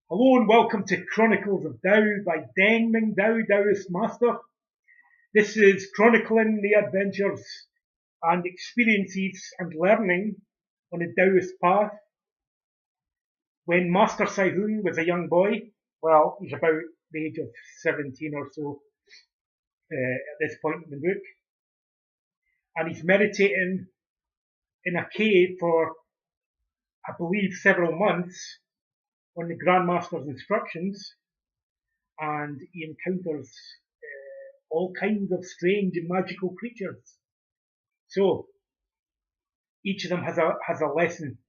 Hello and welcome to Chronicles of Tao by Deng Ming Dao, Taoist Master. This is chronicling the adventures and experiences and learning on the Taoist path. When Master Sai Hung was a young boy, well, he's about the age of 17 or so at this point in the book, and he's meditating in a cave for, I believe, several months on the Grand Master's instructions, and he encounters all kinds of strange and magical creatures. So each of them has a lesson.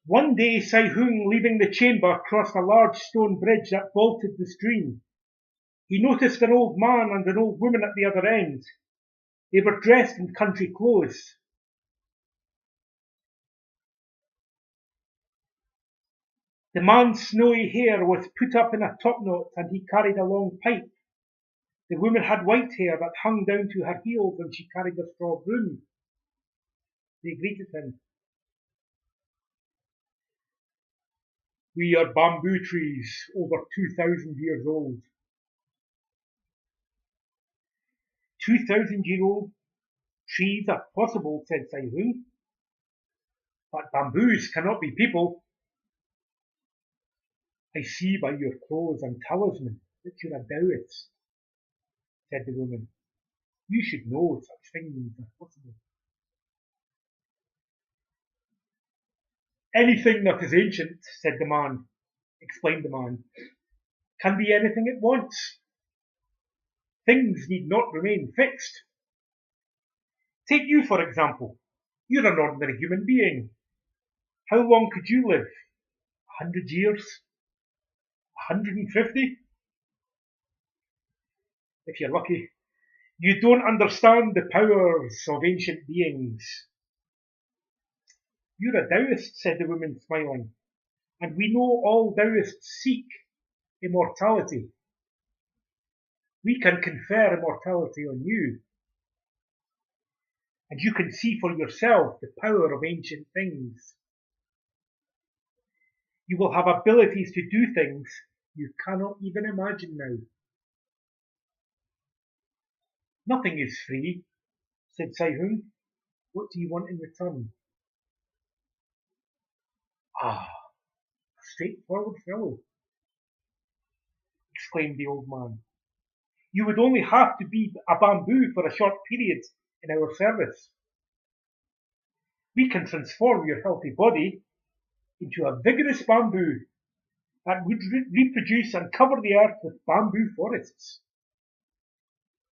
One day, Sai Hung, leaving the chamber, crossed a large stone bridge that vaulted the stream. He noticed an old man and an old woman at the other end. They were dressed in country clothes. The man's snowy hair was put up in a topknot and he carried a long pipe. The woman had white hair that hung down to her heels and she carried a straw broom. They greeted him. We are bamboo trees over 2,000 years old. 2,000-year-old trees are possible, said Sai Hung, but bamboos cannot be people. I see by your clothes and talisman that you're a Taoist, said the woman. You should know such things are possible. Anything that is ancient, said the man, explained the man, can be anything it wants. Things need not remain fixed. Take you, for example. You're an ordinary human being. How long could you live? 100 years? 150? If you're lucky. You don't understand the powers of ancient beings. You're a Taoist, said the woman, smiling, and we know all Taoists seek immortality. We can confer immortality on you, and you can see for yourself the power of ancient things. You will have abilities to do things you cannot even imagine now. Nothing is free, said Sai Hung. What do you want in return? Ah, a straightforward fellow, exclaimed the old man. You would only have to be a bamboo for a short period in our service. We can transform your healthy body into a vigorous bamboo that would reproduce and cover the earth with bamboo forests.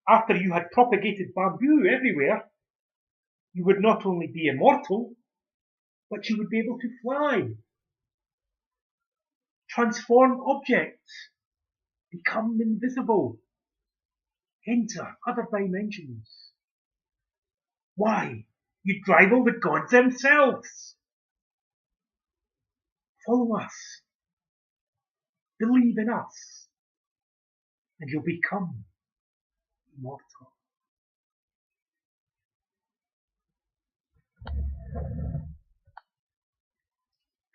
After you had propagated bamboo everywhere, you would not only be immortal, but you would be able to fly, transform objects, become invisible, enter other dimensions. Why, you'd rival the gods themselves. Follow us, believe in us, and you'll become immortal.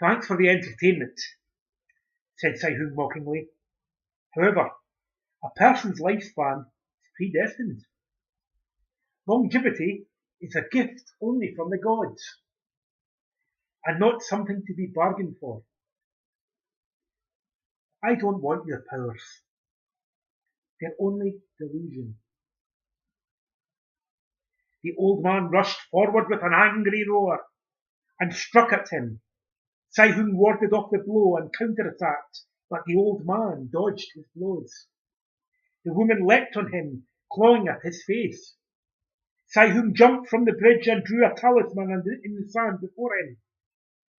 Thanks for the entertainment, said Sai Hung mockingly. However, a person's lifespan is predestined. Longevity is a gift only from the gods, and not something to be bargained for. I don't want your powers. They're only delusion. The old man rushed forward with an angry roar and struck at him. Sai Hung warded off the blow and counterattacked, but the old man dodged his blows. The woman leapt on him, clawing at his face. Sai Hung jumped from the bridge and drew a talisman in the sand before him.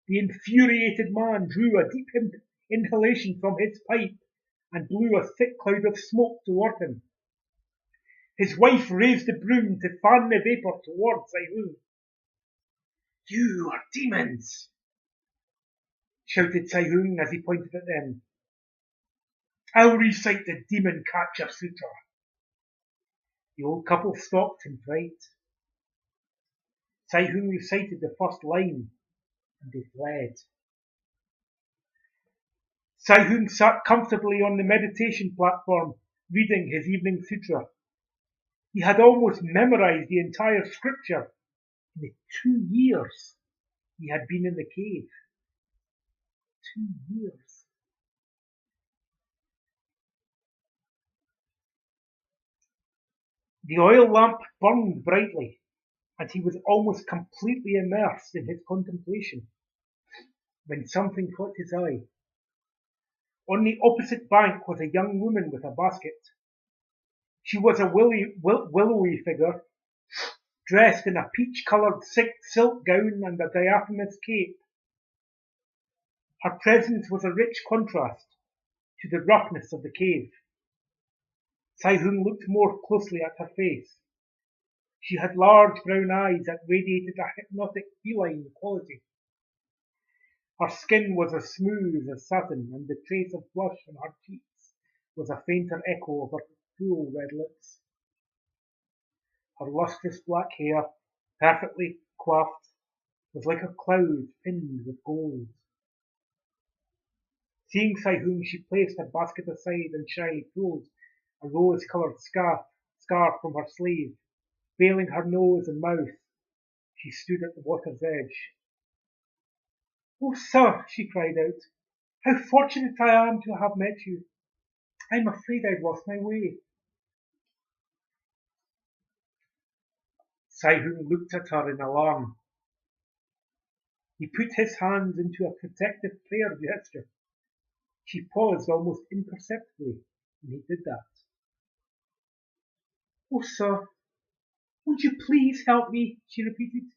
The infuriated man drew a deep inhalation from his pipe and blew a thick cloud of smoke toward him. His wife raised the broom to fan the vapour towards Sai Hung. You are demons, shouted Sai Hung as he pointed at them. I'll recite the Demon Catcher Sutra. The old couple stopped in fright. Sai Hung recited the first line, and they fled. Sai-Hung sat comfortably on the meditation platform, reading his evening sutra. He had almost memorized the entire scripture in the 2 years he had been in the cave. 2 years. The oil lamp burned brightly, and he was almost completely immersed in his contemplation, when something caught his eye. On the opposite bank was a young woman with a basket. She was a willowy figure, dressed in a peach-coloured silk gown and a diaphanous cape. Her presence was a rich contrast to the roughness of the cave. Sai-Hung looked more closely at her face. She had large brown eyes that radiated a hypnotic feline quality. Her skin was as smooth as satin, and the trace of blush on her cheeks was a fainter echo of her full red lips. Her lustrous black hair, perfectly coiffed, was like a cloud pinned with gold. Seeing Sai-Hung, she placed her basket aside and shyly pulled a rose-coloured scarf from her sleeve. Veiling her nose and mouth, she stood at the water's edge. "Oh, sir," she cried out, "how fortunate I am to have met you. I'm afraid I've lost my way." Sai-Hung looked at her in alarm. He put his hands into a protective prayer gesture. She paused almost imperceptibly when he did that. "Oh, sir, won't you please help me?" she repeated.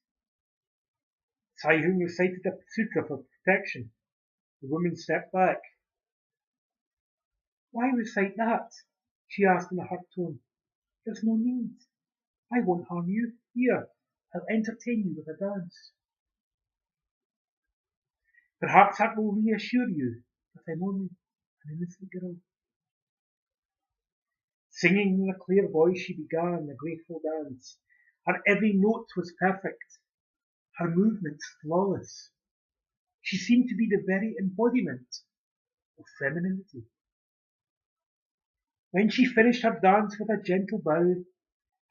Sai-Hung recited a sutra for protection. The woman stepped back. "Why recite that?" she asked in a hurt tone. "There's no need. I won't harm you. Here, I'll entertain you with a dance. Perhaps that will reassure you that I'm only an innocent girl." Singing in a clear voice, she began a graceful dance. Her every note was perfect, her movements flawless. She seemed to be the very embodiment of femininity. When she finished her dance with a gentle bow,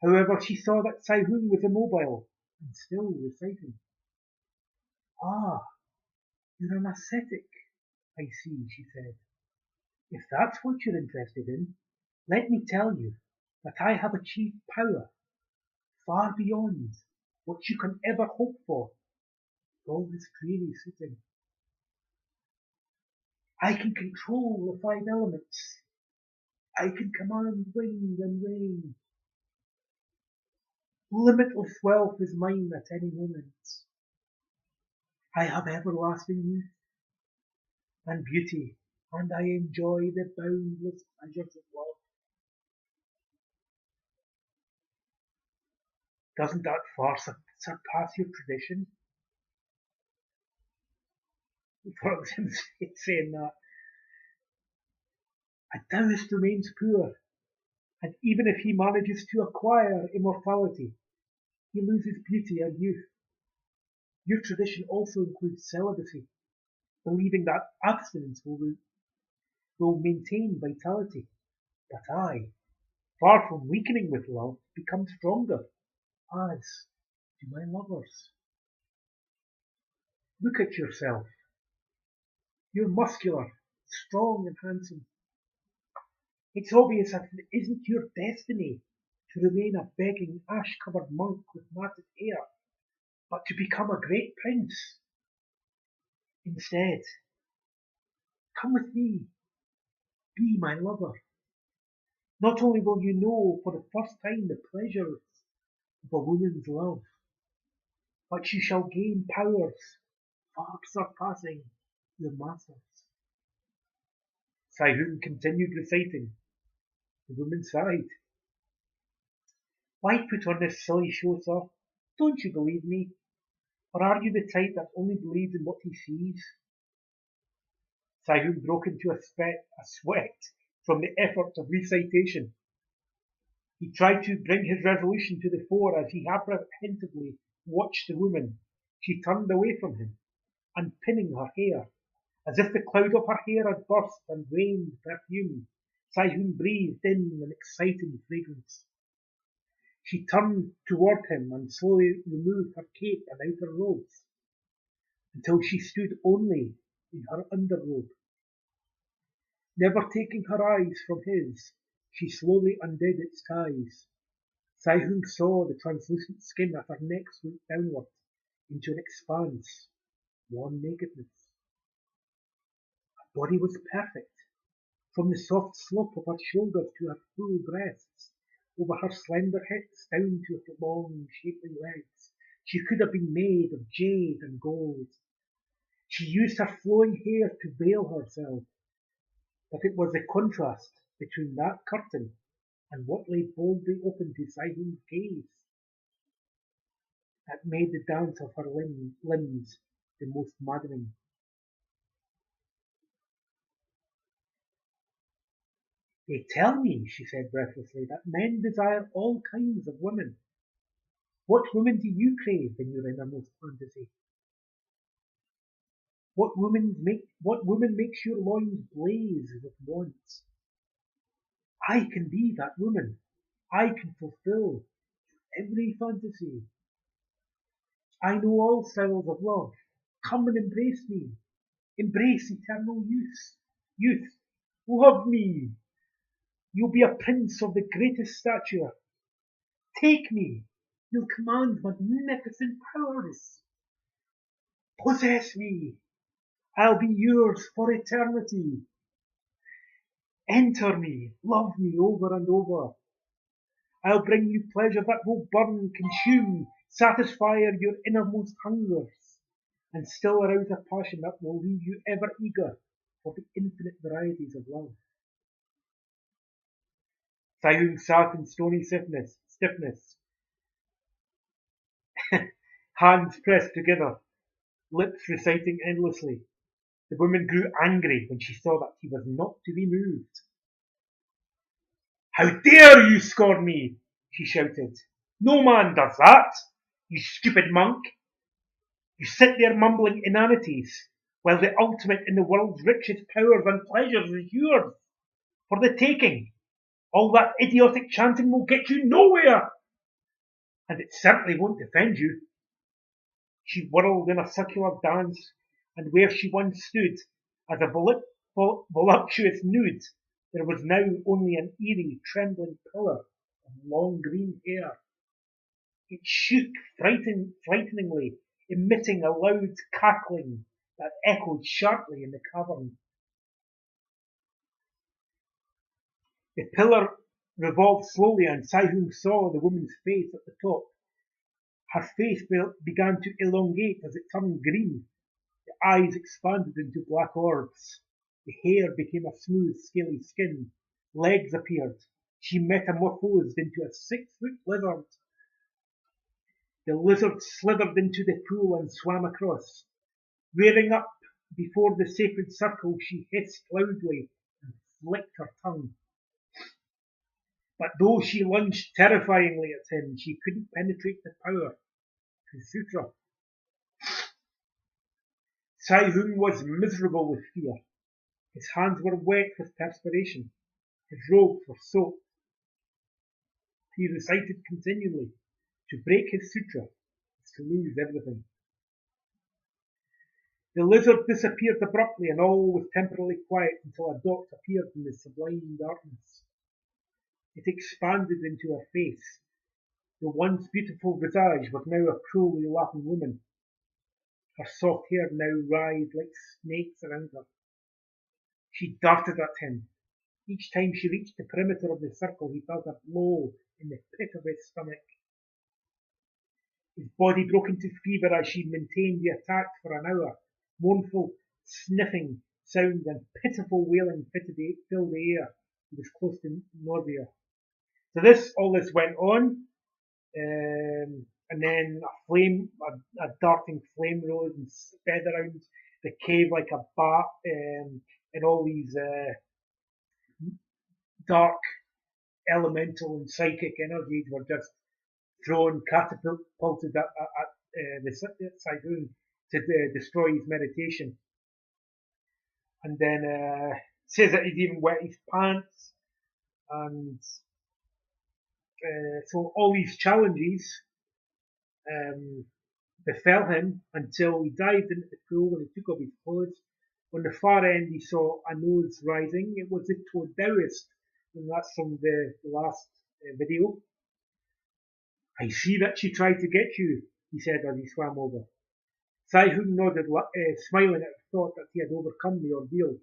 however, she saw that Sai-Hung was immobile and still reciting. "Ah, you're an ascetic, I see," she said. "If that's what you're interested in, let me tell you that I have achieved power far beyond what you can ever hope for with all this dreary sitting. I can control the 5 elements. I can command wind and rain. Limitless wealth is mine at any moment. I have everlasting youth and beauty, and I enjoy the boundless pleasures of love." Doesn't that far surpass your tradition? For instance, it's saying that a Taoist remains poor, and even if he manages to acquire immortality, he loses beauty and youth. Your tradition also includes celibacy, believing that abstinence will maintain vitality. But I, far from weakening with love, become stronger, as do my lovers. Look at yourself. You're muscular, strong and handsome. It's obvious that it isn't your destiny to remain a begging, ash-covered monk with matted hair, but to become a great prince. Instead, come with me, be my lover. Not only will you know for the first time the pleasures of a woman's love, but you shall gain powers far surpassing your masters." Sai-Hung continued reciting. The woman sighed. "Why put on this silly show, sir? Don't you believe me? Or are you the type that only believes in what he sees?" Sai-Hung broke into a sweat from the effort of recitation. He tried to bring his resolution to the fore as he apprehensively watched the woman. She turned away from him unpinning her hair. As if the cloud of her hair had burst and rained perfume, Saihun breathed in an exciting fragrance. She turned toward him and slowly removed her cape and outer robes, until she stood only in her underrobe. Never taking her eyes from his, she slowly undid its ties. Saihun saw the translucent skin at her neck swoop downward into an expanse, warm nakedness. Her body was perfect, from the soft slope of her shoulders to her full breasts, over her slender hips down to her long, shapely legs. She could have been made of jade and gold. She used her flowing hair to veil herself, but it was the contrast between that curtain and what lay boldly open to Saihun's gaze that made the dance of her limbs the most maddening. They tell me, she said breathlessly, that men desire all kinds of women. What woman do you crave in your innermost fantasy? What woman makes your loins blaze with wants? I can be that woman. I can fulfill every fantasy. I know all styles of love. Come and embrace me. Embrace eternal youth. Youth, love me. You'll be a prince of the greatest stature. Take me. You'll command magnificent powers. Possess me. I'll be yours for eternity. Enter me. Love me over and over. I'll bring you pleasure that will burn, consume, satisfy your innermost hungers, and still arouse a passion that will leave you ever eager for the infinite varieties of love. Saihun sat in stony stiffness, hands pressed together, lips reciting endlessly. The woman grew angry when she saw that he was not to be moved. How dare you scorn me? She shouted. No man does that, you stupid monk. You sit there mumbling inanities, while the ultimate in the world's richest powers and pleasures is yours, for the taking. All that idiotic chanting will get you nowhere, and it certainly won't defend you. She whirled in a circular dance, and where she once stood as a voluptuous nude, there was now only an eerie, trembling pillar of long green hair. It shook frighteningly, emitting a loud cackling that echoed sharply in the cavern. The pillar revolved slowly, and Saihun saw the woman's face at the top. Her face began to elongate as it turned green. The eyes expanded into black orbs. The hair became a smooth, scaly skin. Legs appeared. She metamorphosed into a 6-foot lizard. The lizard slithered into the pool and swam across. Rearing up before the sacred circle, she hissed loudly and flicked her tongue. But though she lunged terrifyingly at him, she couldn't penetrate the power of his sutra. Saihun was miserable with fear. His hands were wet with perspiration. His robes were soaked. He recited continually. To break his sutra is to lose everything. The lizard disappeared abruptly, and all was temporarily quiet until a dot appeared in the sublime darkness. It expanded into her face. The once beautiful visage was now a cruelly laughing woman. Her soft hair now writhed like snakes around her. She darted at him. Each time she reached the perimeter of the circle, he felt a blow in the pit of his stomach. His body broke into fever as she maintained the attack for an hour. Mournful, sniffing sounds and pitiful wailing filled the air. He was close to nausea. So all this went on, and then a darting flame rose and sped around the cave like a bat, and all these dark, elemental and psychic energies were just thrown, catapulted at the Saihun, to destroy his meditation. And then says that he'd even wet his pants. And so all these challenges befell him until he dived into the pool and he took off his clothes. On the far end, he saw a nose rising. It was the Toad Taoist, and that's from the last video. I see that she tried to get you, he said as he swam over. Sai Hung nodded, smiling at the thought that he had overcome the ordeal.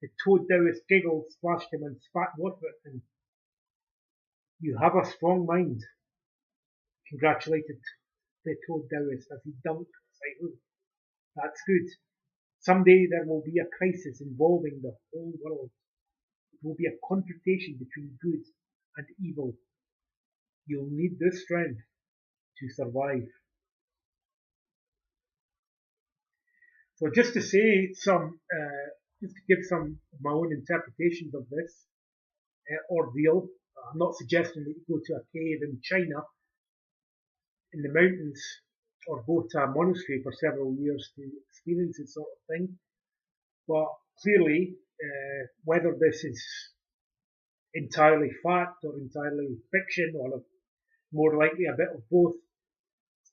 The Toad Taoist giggled, splashed him, and spat water at him. You have a strong mind, congratulated the Toad Taoist as he dunked Sai Hung. That's good. Someday there will be a crisis involving the whole world. It will be a confrontation between good and evil. You'll need this strength to survive. So just to say just to give some of my own interpretations of this ordeal, I'm not suggesting that you go to a cave in China, in the mountains, or go to a monastery for several years to experience this sort of thing. But clearly, whether this is entirely fact or entirely fiction, or more likely a bit of both,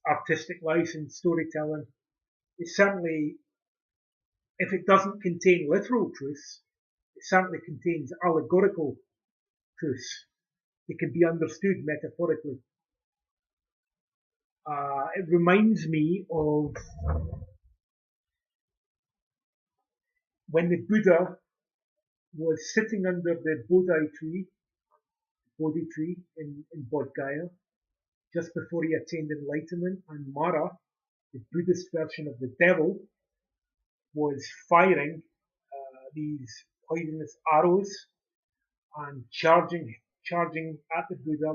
artistic license, storytelling, it certainly, if it doesn't contain literal truths, it certainly contains allegorical truths. It can be understood metaphorically. It reminds me of when the Buddha was sitting under the Bodhi tree in Bodh Gaya, just before he attained enlightenment, and Mara, the Buddhist version of the devil, was firing these poisonous arrows and charging at the Buddha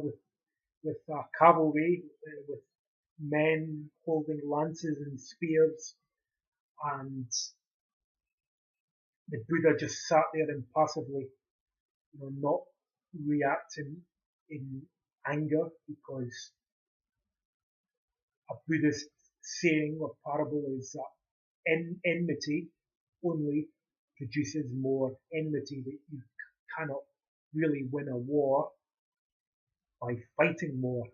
with cavalry, with men holding lances and spears, and the Buddha just sat there impassively, not reacting in anger, because a Buddhist saying or parable is that enmity only produces more enmity, that you cannot really win a war by fighting more.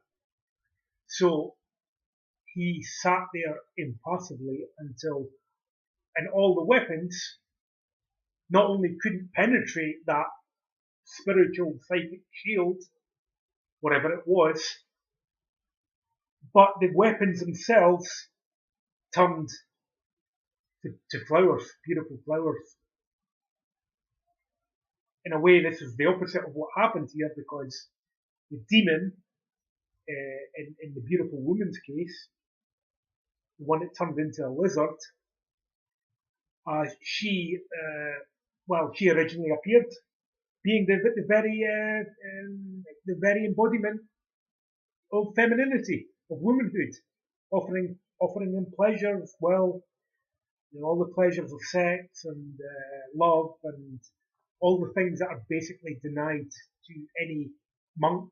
So he sat there impassively until, and all the weapons not only couldn't penetrate that spiritual psychic shield, whatever it was, but the weapons themselves turned to flowers, beautiful flowers. In a way, this is the opposite of what happened here, because the demon, in the beautiful woman's case, the one that turned into a lizard, she originally appeared being the very embodiment of femininity, of womanhood, offering them pleasures, all the pleasures of sex and love and all the things that are basically denied to any monk,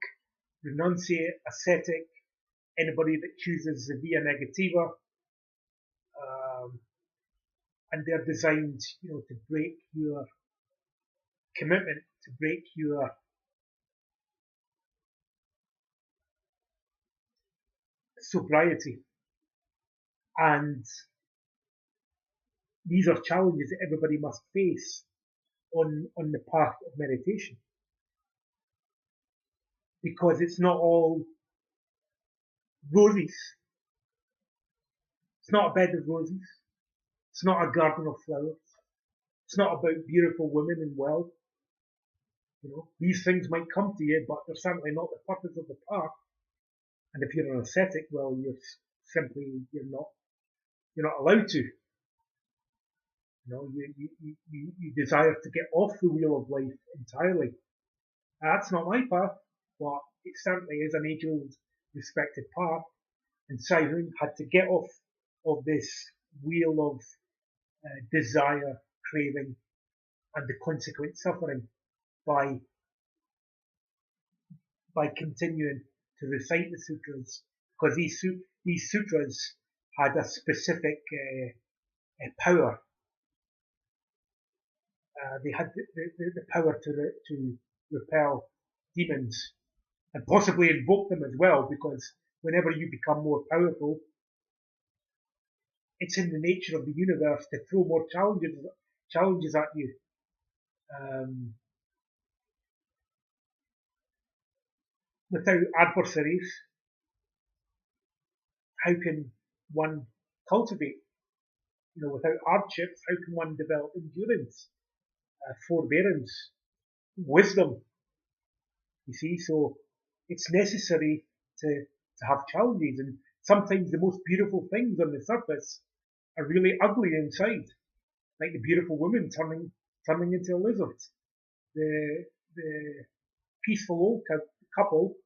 renunciate, ascetic, anybody that chooses the via negativa. And they're designed, to break your commitment, to break your sobriety. And these are challenges that everybody must face on the path of meditation. Because it's not all roses. It's not a bed of roses. It's not a garden of flowers. It's not about beautiful women and wealth. These things might come to you, but they're certainly not the purpose of the path. And if you're an ascetic, well, you're not allowed to. You desire to get off the wheel of life entirely. That's not my path, but it certainly is an age-old respected path. And Sai Hung had to get off of this wheel of desire, craving, and the consequent suffering by continuing to recite the sutras, because these sutras had a specific power. They had the power to repel demons and possibly invoke them as well, because whenever you become more powerful, it's in the nature of the universe to throw more challenges at you. Without adversaries, how can one cultivate? Without hardships, how can one develop endurance, forbearance, wisdom? You see, so it's necessary to have challenges, and sometimes the most beautiful things on the surface are really ugly inside, like the beautiful woman turning into a lizard, the peaceful old couple,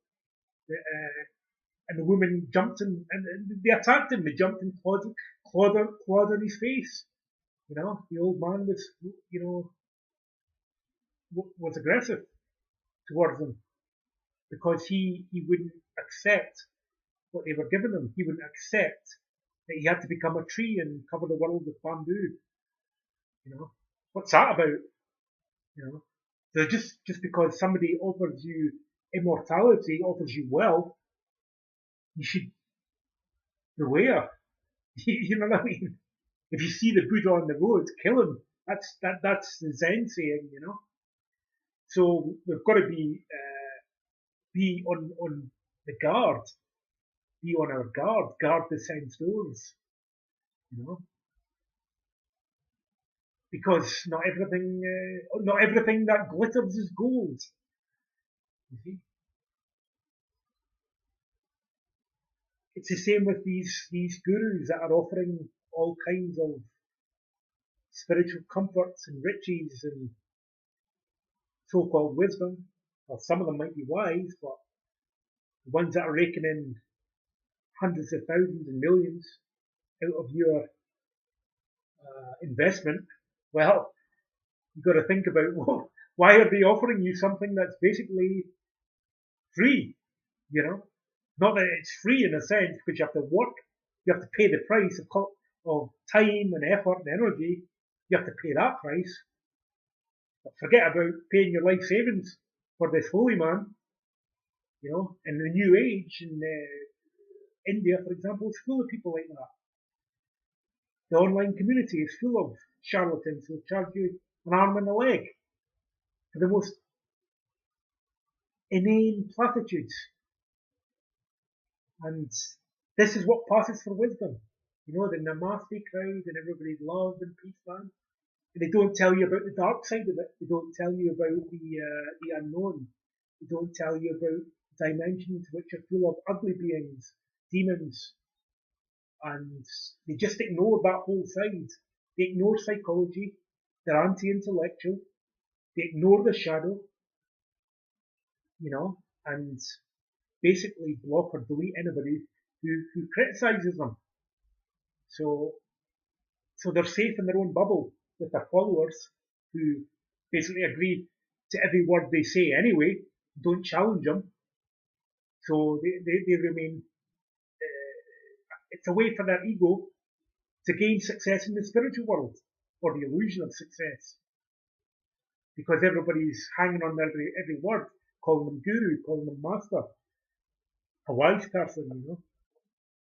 and the woman jumped in, and they attacked him. They jumped and clawed on his face. The old man was aggressive towards them because he wouldn't accept what they were giving him. He wouldn't accept that he had to become a tree and cover the world with bamboo. What's that about? So just because somebody offers you immortality, offers you wealth, you should beware. You know what I mean? If you see the Buddha on the road, kill him. That's the Zen saying, So we've got to be on the guard, be on our guard the sense doors, because not everything that glitters is gold. You see? It's the same with these gurus that are offering all kinds of spiritual comforts and riches and so-called wisdom. Well, some of them might be wise, but the ones that are raking in hundreds of thousands and millions out of your investment, well, you've got to think about, well, why are they offering you something that's basically free? Not that it's free in a sense, because you have to work, you have to pay the price of time and effort and energy. You have to pay that price. But forget about paying your life savings for this holy man. In the New Age in India, for example, is full of people like that. The online community is full of charlatans who charge you an arm and a leg for the most inane platitudes. And this is what passes for wisdom. The Namaste crowd and everybody's love and peace, man. And they don't tell you about the dark side of it. They don't tell you about the unknown. They don't tell you about dimensions which are full of ugly beings, demons, and they just ignore that whole side. They ignore psychology. They're anti-intellectual. They ignore the shadow, and basically block or delete anybody who criticizes them. So they're safe in their own bubble with their followers who basically agree to every word they say anyway, don't challenge them. So they remain, it's a way for their ego to gain success in the spiritual world, or the illusion of success. Because everybody's hanging on every word, calling them guru, calling them master, a wise person,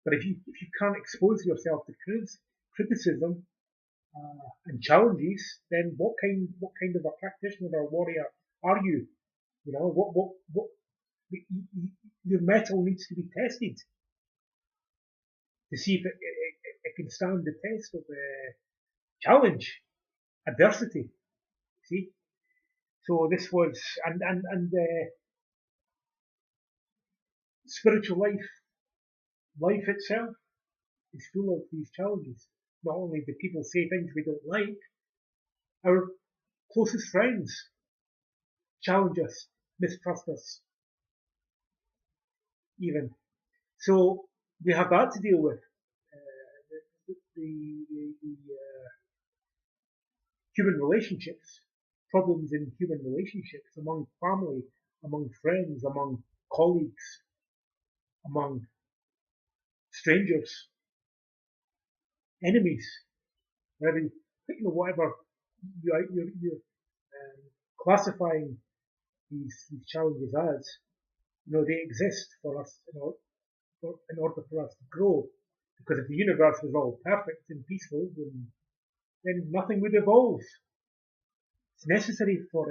But if you can't expose yourself to criticism and challenges, then what kind of a practitioner or warrior are you? What your metal needs to be tested to see if it can stand the test of challenge, adversity. See, so this was and spiritual life itself is full of these challenges. Not only do people say things we don't like, our closest friends challenge us, mistrust us, even. So we have that to deal with. The human relationships, problems in human relationships among family, among friends, among colleagues, among strangers. enemies, whatever whatever you're classifying these challenges as, they exist for us, in order for us to grow. Because if the universe was all perfect and peaceful, then nothing would evolve. It's necessary for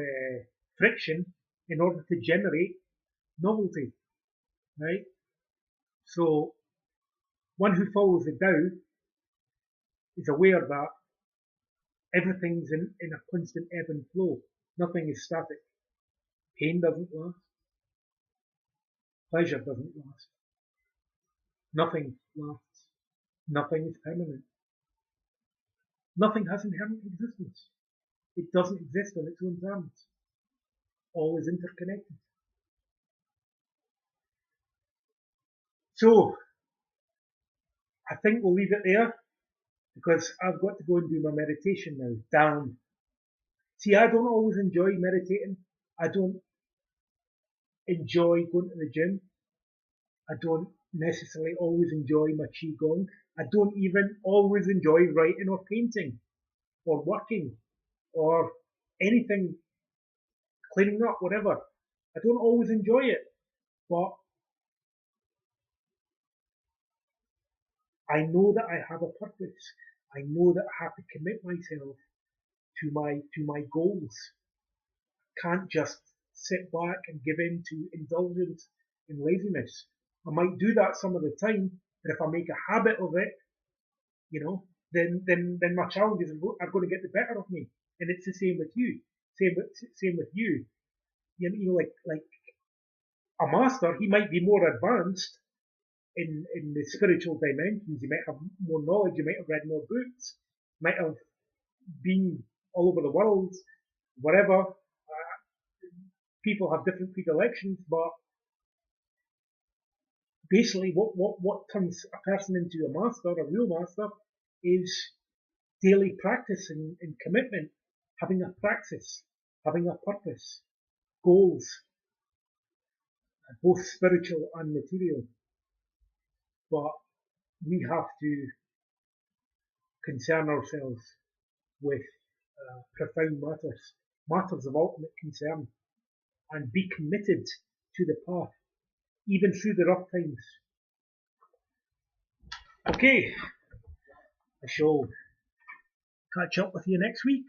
friction in order to generate novelty, right? So one who follows the Tao is aware that everything's in a constant ebb and flow. Nothing is static. Pain doesn't last. Pleasure doesn't last. Nothing lasts. Nothing is permanent. Nothing has inherent existence. It doesn't exist on its own terms. All is interconnected. So, I think we'll leave it there, because I've got to go and do my meditation now. Damn. See, I don't always enjoy meditating. I don't enjoy going to the gym. I don't necessarily always enjoy my qigong. I don't even always enjoy writing or painting or working or anything, cleaning up, whatever. I don't always enjoy it, but I know that I have a purpose. I know that I have to commit myself to my goals. I can't just sit back and give in to indulgence and laziness. I might do that some of the time, but if I make a habit of it, then my challenges are going to get the better of me. And it's the same with you. Same with you. Like a master, he might be more advanced in the spiritual dimensions. You might have more knowledge. You might have read more books. Might have been all over the world. Whatever. People have different predilections, but basically, what turns a person into a master, a real master, is daily practice and commitment, having a praxis, having a purpose, goals, both spiritual and material. But we have to concern ourselves with profound matters of ultimate concern, and be committed to the path, even through the rough times. Okay, I shall catch up with you next week.